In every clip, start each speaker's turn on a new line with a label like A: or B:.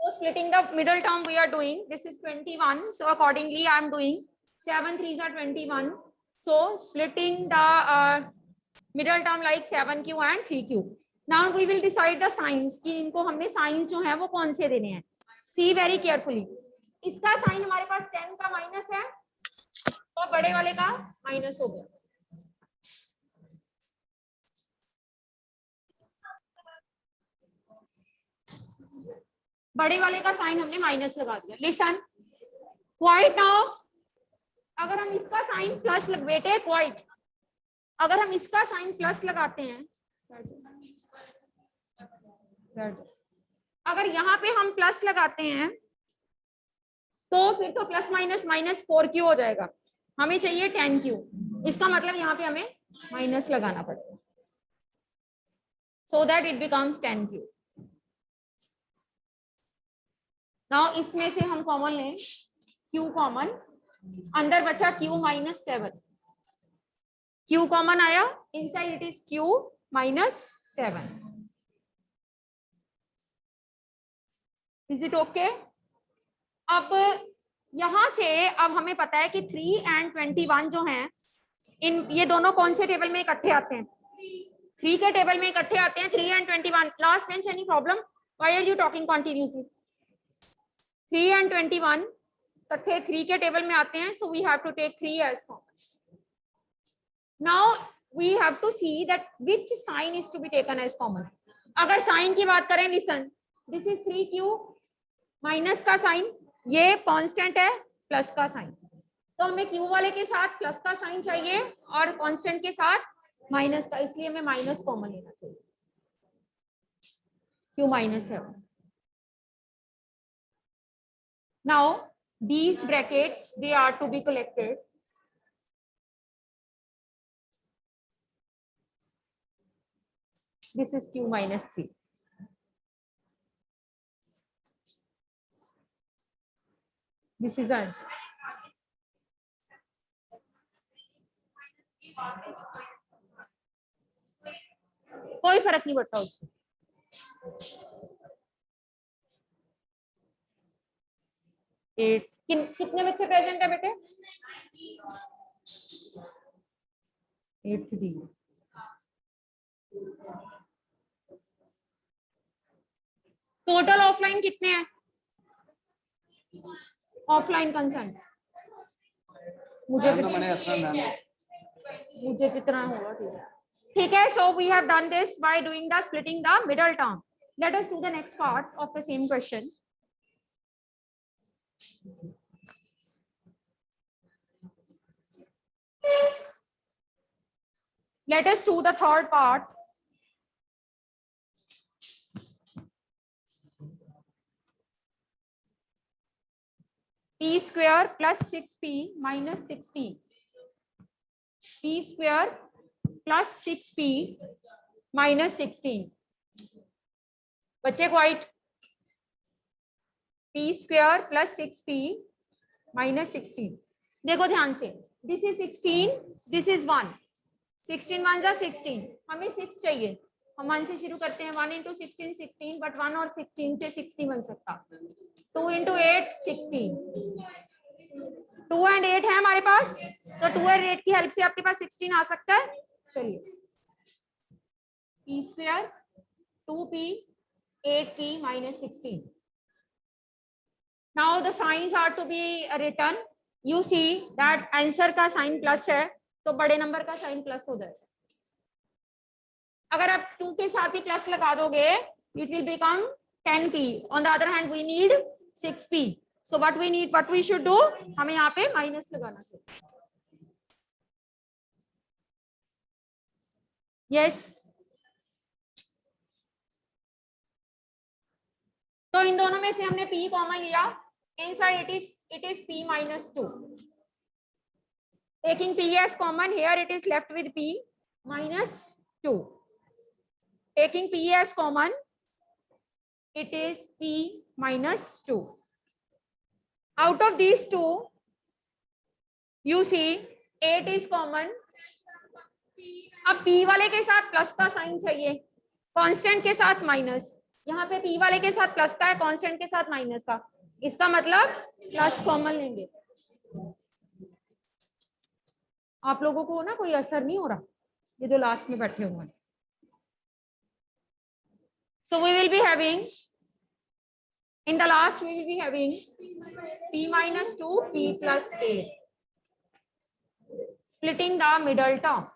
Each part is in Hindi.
A: So splitting the middle term we are doing. This is 21. So accordingly I am doing 7 3s are 21. So splitting the middle term like 7q and 3q. Now we will decide the signs कि इनको हमने signs जो है वो कौन से देने हैं. See very carefully. इसका साइन हमारे पास 10 का माइनस है और बड़े वाले का माइनस हो गया. बड़े वाले का साइन हमने माइनस लगा दिया. Listen quite now. अगर हम इसका साइन प्लस बेटे क्वाइट, अगर हम इसका साइन प्लस लगाते हैं, अगर यहाँ पे हम प्लस लगाते हैं तो फिर तो प्लस माइनस माइनस 4q हो जाएगा. हमें चाहिए 10q. इसका मतलब यहाँ पे हमें माइनस लगाना पड़ेगा so that it becomes 10q. Now इसमें से हम कॉमन लें q कॉमन, अंदर बचा q माइनस 7. q कॉमन आया, inside it is q minus 7. Is it okay? अब यहां से अब हमें पता है कि 3 and 21 जो हैं, इन ये दोनों कौन से टेबल में इकट्ठे आते हैं? 3 के टेबल में इकट्ठे आते हैं. 3 and 21. Last bench, any problem? Why are you talking continuously? 3 and 21 इकट्ठे 3 के टेबल में आते हैं. So we have to take 3 as common. Now we have to see that which sign is to be taken as common. अगर साइन की बात करें, listen, this is 3q. Minus का साइन, ये कांस्टेंट है, प्लस का साइन. तो हमें q वाले के साथ प्लस का साइन चाहिए और कांस्टेंट के साथ माइनस का, इसलिए हमें माइनस कॉमन लेना चाहिए. q minus 7. Now these brackets, they are to be collected. This is q minus 3. This is answer. कोई फर्क नहीं पड़ता उससे. कितने बच्चे प्रेजेंट है बेटे? 8D. टोटल ऑफलाइन कितने हैं? ऑफलाइन कंसेंट मुझे जितना होगा ठीक है. So we have done this by doing the splitting the middle term. Let us do the next part of the same question. Let us do the third part. P square plus 6p minus 6p. P square plus 6p minus 16. बच्चे quite. p square plus 6p minus 16. देखो ध्यान से, this is 16, this is 1. 16 1 जा 16. हमें 6 चाहिए. हम 1 से शुरू करते हैं. 1 into 16 16, बट 1 और 16 से 60 बन सकता. 2 into 8 16. 2 and 8 है हमारे पास, तो 2 और 8 की हेल्प से आपके पास 16 आ सकता है. चलिए, p square 2p 8p minus 16. Now the signs are to be written. You see that answer का साइन प्लस है, तो बड़े नंबर का साइन प्लस हो जाएगा. अगर आप 2 के साथ भी प्लस लगा दोगे, it will become 10p. On the other hand, we need 6p. So what we should do? हमें यहाँ पे माइनस लगाना चाहिए. Yes. तो इन दोनों में से हमने p कॉमन लिया. Inside it is p minus 2. Taking p as common, here it is left with p minus 2. Taking p as common, it is p minus 2. Out of these two, you see 8 is common. अब p वाले के साथ प्लस का साइन चाहिए, कांस्टेंट के साथ माइनस. यहाँ पे p वाले के साथ प्लस का है, कांस्टेंट के साथ माइनस का, इसका मतलब प्लस कॉमन लेंगे। आप लोगों को ना कोई असर नहीं हो रहा, ये जो लास्ट में बैठे हुए हैं। So we will be having, in the last we will be having p minus 2 p plus a, splitting the middle term.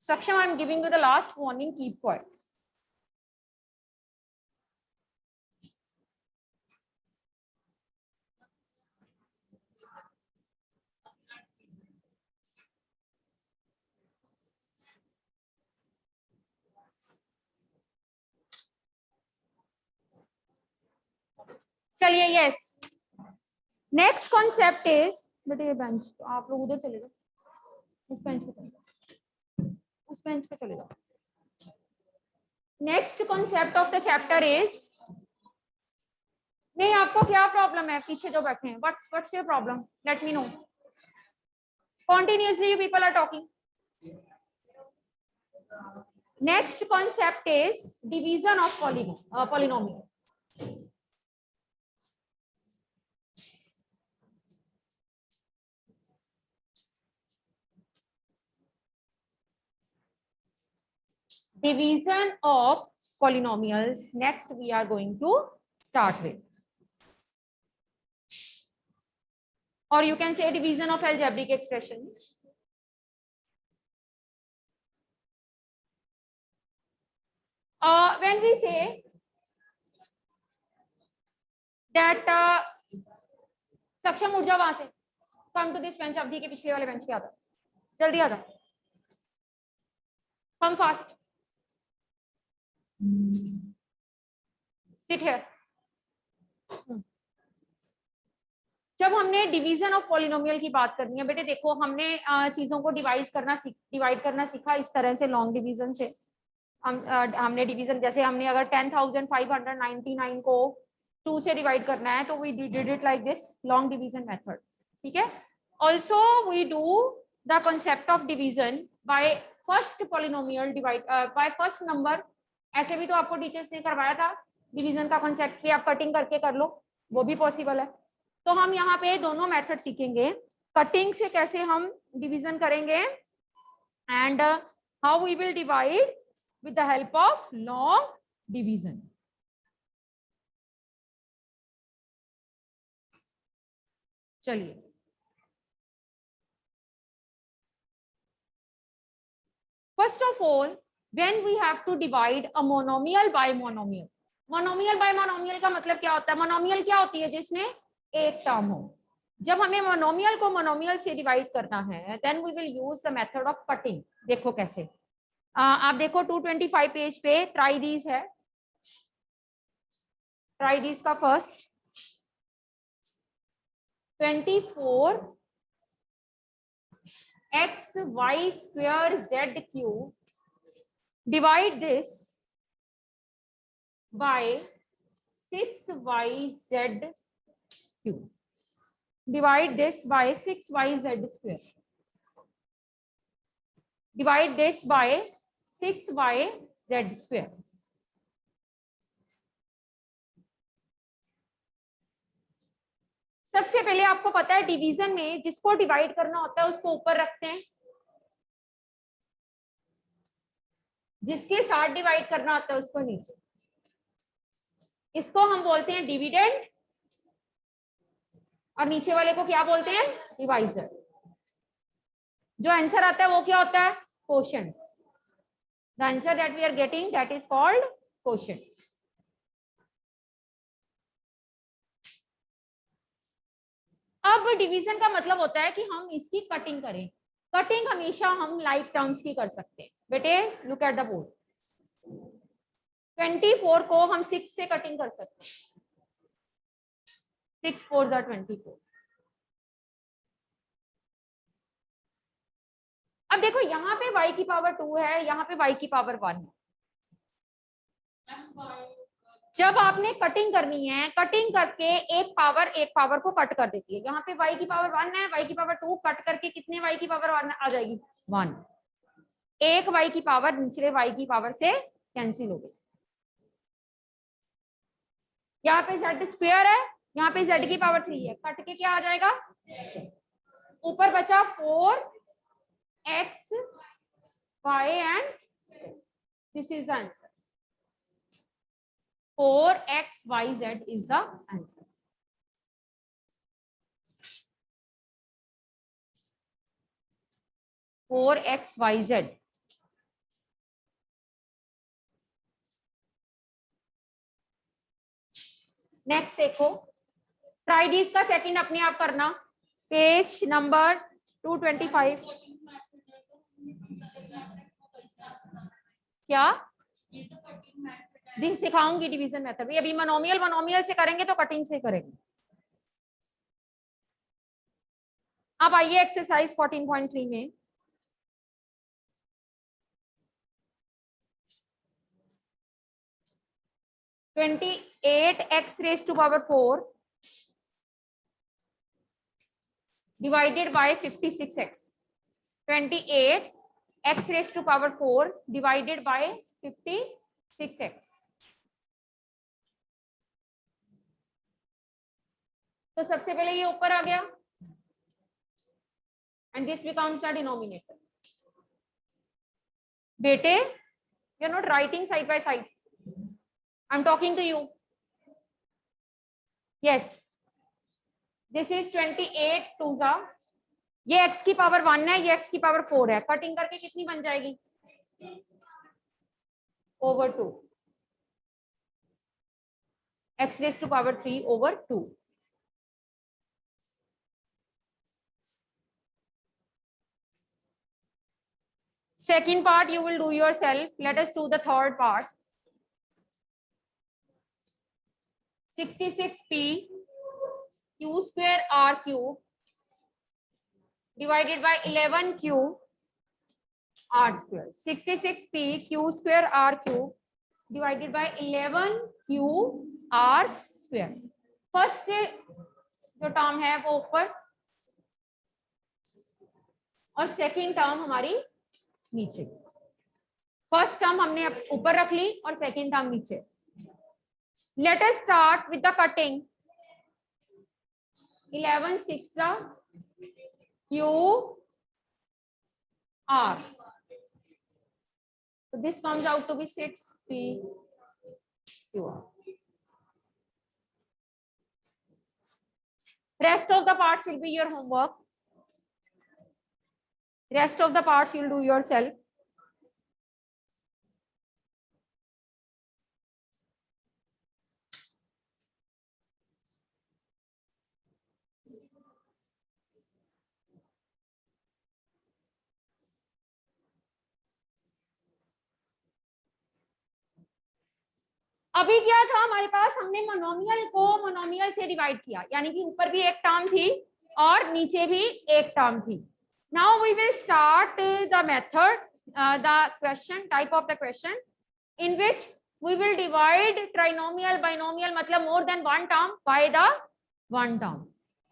A: Saksham, I am giving you the last warning, keep quiet. चलिए, यस, नेक्स्ट कॉन्सेप्ट इज, बेटे ये बेंच आप लोग उधर चले जाओ, उस बेंच पे चले जाओ, उस बेंच पे चले जाओ। Next concept of the chapter is, नहीं आपको क्या प्रॉब्लम है पीछे जो बैठे हैं, what's your problem, let me know. Continuously you people are talking. Next concept is division of polynomials. Division of polynomials. Next we are going to start with. Or you can say division of algebraic expressions. When we say that सक्षम उठ जाओ वहां से, come to this bench, अवधि के पिछले वाले बेंच पे आता, जल्दी आ जाओ, come fast, sit here. जब हमने डिवीजन ऑफ पॉलिनोमियल की बात करनी है बेटे, देखो हमने चीजों को डिवाइड करना सीखा इस तरह से, लॉन्ग डिवीजन से। हमने डिवीजन, जैसे हमने अगर 10,599 को 2 से डिवाइड करना है तो we did it like this, long division method, ठीक है। Also we do the concept of division by first polynomial divide by first number, ऐसे भी तो आपको टीचर्स ने करवाया था डिवीजन का कॉन्सेप्ट, कि आप कटिंग करके कर लो, वो भी पॉसिबल है। तो हम यहाँ पे दोनों मेथड सीखेंगे, कटिंग से कैसे हम डिवीजन करेंगे and how we will divide with the help of long division. चलिए, first of all when we have to divide a monomial by monomial. Monomial by monomial का मतलब क्या होता है? मोनोमियल क्या होती है? जिसमें एक टर्म हो। जब हमें मोनोमियल को मोनोमियल से डिवाइड करना है then we will use the method of cutting. देखो कैसे, आप देखो 225 पेज पे ट्राई दीज है, ट्राई दीज का first 24 x y square z cube, divide this by 6yz cube, divide this by 6yz square, divide this by 6yz square। सबसे पहले आपको पता है डिवीजन में जिसको डिवाइड करना होता है उसको ऊपर रखते हैं, जिसके साथ डिवाइड करना होता है उसको नीचे। इसको हम बोलते हैं डिविडेंड और नीचे वाले को क्या बोलते हैं? डिवाइजर। जो आंसर आता है वो क्या होता है? Quotient. The answer that we are getting that is called quotient. अब डिवीजन का मतलब होता है कि हम इसकी कटिंग करें। कटिंग हमेशा हम लाइक टर्म्स की कर सकते हैं। बेटे लुक एट द बोर्ड, 24 को हम 6 से कटिंग कर सकते हैं, 6 4 द 24। अब देखो यहाँ पे y की पावर 2 है, यहाँ पे y की पावर 1 है। जब आपने कटिंग करनी है, कटिंग करके एक पावर को कट कर देती है। यहाँ पे y की पावर 1 है, y की पावर 2 कट करके कितने y की पावर 1 आ जाएगी? 1। एक y की पावर निचले y की पावर से कैंसिल हो गई। यहाँ पे z स्क्वायर है, यहाँ पे z की पावर 3 है, कट के क्या आ जाएगा, ऊपर बचा 4x y and this is the answer. 4x y z is the answer. Four x y z. Next देखो, ट्राई दिस का सेकंड अपने आप करना, पेज नंबर 225। क्या सिखाऊंगी डिवीजन मेथड, अभी मोनोमियल से करेंगे तो कटिंग से करेंगे। अब आइए एक्सरसाइज 14.3 में। Twenty 8x raised to power 4 divided by 56x. 28x raised to power 4 divided by 56x. तो सबसे पहले ये ऊपर आ गया and this becomes the denominator. बेटे, you are not writing side by side. I'm talking to you. Yes. This is 28 2 जा, ये x की पावर 1 है, ये x की पावर 4 है, कटिंग करके कितनी बन जाएगी, over 2, x raised to power 3 over 2. Second part you will do yourself. Let us do the third part. 66p q square r cube divided by 11q r square. 66p q square r cube divided by 11q r square. First जो टर्म है वो ऊपर और सेकंड टर्म हमारी नीचे। फर्स्ट टर्म हमने ऊपर रख ली और सेकंड टर्म नीचे। Let us start with the cutting. 11 6 q r. So this comes out to be 6p q r. Rest of the parts will be your homework. Rest of the parts you'll do yourself. अभी क्या था हमारे पास, हमने मोनोमियल को मोनोमियल से डिवाइड किया, यानी कि ऊपर भी एक टर्म थी और नीचे भी एक टर्म थी। Now we will start the method, the question, type of the question in which we will divide trinomial binomial, मतलब more than one term, by the one term.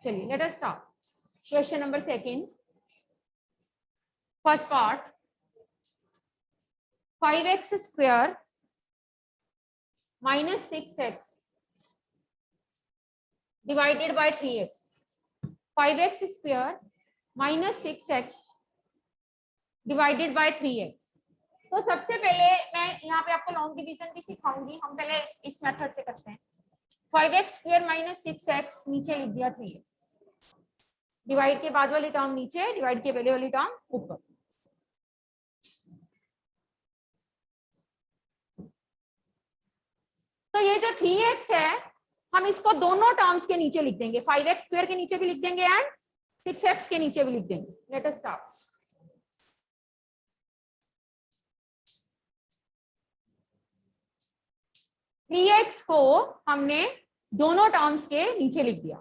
A: चलिए let us start. Question number second, first part, 5x square minus 6x divided by 3x. 5x square minus 6x divided by 3x. तो सबसे पहले मैं यहाँ पे आपको लॉन्ग डिवीजन भी सिखाऊंगी, हम पहले इस मेथड से करते हैं। 5x स्क्वायर माइनस 6x नीचे लिख दिया 3x, डिवाइड के बाद वाली टर्म नीचे, डिवाइड के पहले वाली टर्म ऊपर। तो ये जो 3x है हम इसको दोनों टर्म्स के नीचे लिख देंगे, 5x स्क्वायर के नीचे भी लिख देंगे एंड 6x के नीचे भी लिख देंगे। Late us start. 3x को हमने दोनों टर्म्स के नीचे लिख दिया,